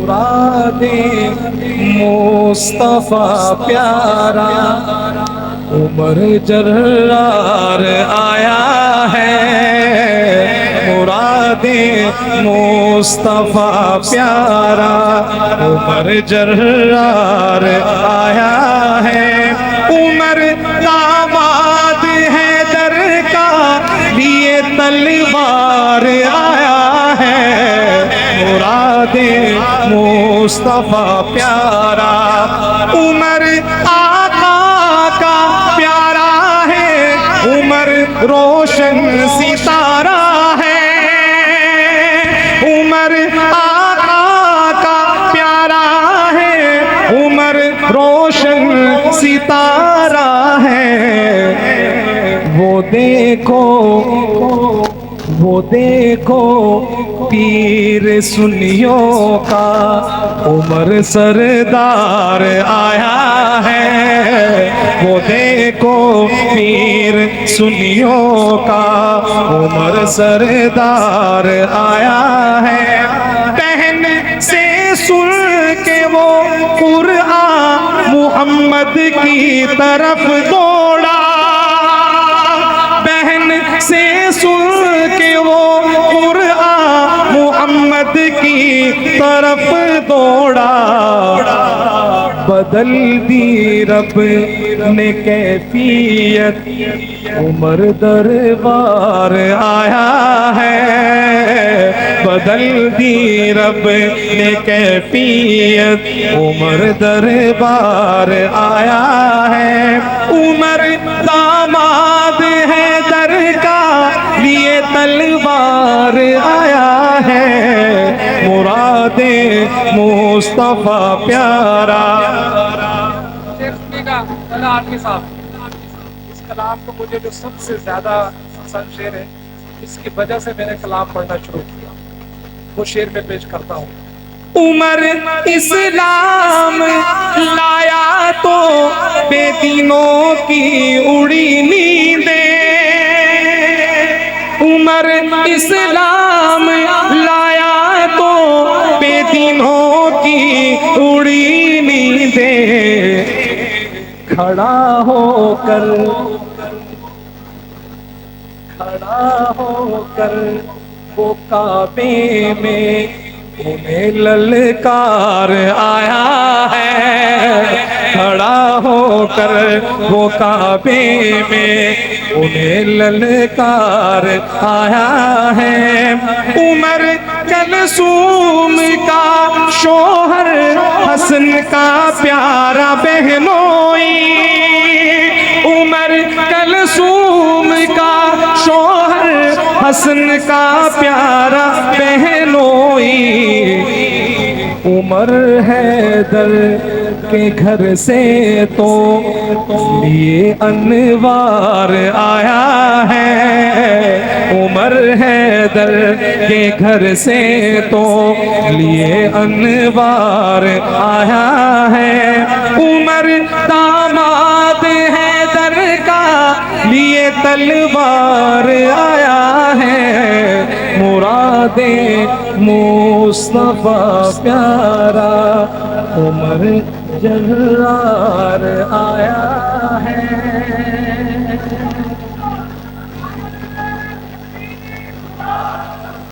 مراد مصطفیٰ پیارا عمر جرار آیا ہے، مراد مصطفیٰ پیارا عمر جرار آیا ہے، عمر داماد حیدر کا لیے تلوار آیا ہے، مراد مصطفیٰ پیارا عمر آقا کا پیارا ہے، عمر روشن ستارہ ہے، عمر آقا کا پیارا ہے، عمر روشن ستارہ ہے، وہ دیکھو پیر سنیوں کا عمر سردار آیا ہے، وہ دیکھو پیر سنیوں کا عمر سردار آیا ہے، پہن سے سن کے وہ قرآن محمد کی طرف دوڑا، بہن سے سن کے وہ قرآن محمد کی طرف دوڑا، بدل دی رب نے کیفیت عمر دربار آیا ہے، بدل دی رب نے کیفیت عمر دربار آیا ہے، عمر داماد حیدر کا لیے تلوار آیا ہے، مراد مصطفیٰ پیارا۔ اس کلام کو مجھے جو سب سے زیادہ پسند شعر ہے، اس کی وجہ سے میں نے کلام پڑھنا شروع کیا، وہ شعر میں پیش کرتا ہوں۔ عمر اسلام لایا تو بے دینوں کی اڑی نیندیں، عمر اسلام لایا تو بے دینوں کی اڑی نیندیں، کھڑا ہو کر وہ کعبے میں انہیں للکار آیا ہے، کھڑا ہو کر وہ کعبے میں انہیں للکار آیا ہے، عمر کلثوم کا شوہر حسن کا پیارا بہنوئی، عمر کلثوم کا شوہر حسن کا پیارا بہنوئی، عمر حیدر کے گھر سے تو لیے انوار آیا ہے، عمر حیدر کے گھر سے تو لیے انوار آیا ہے، عمر داماد حیدر کا لیے تلوار آیا ہے، مراد مصطفیٰ پیارا عمر جرار آیا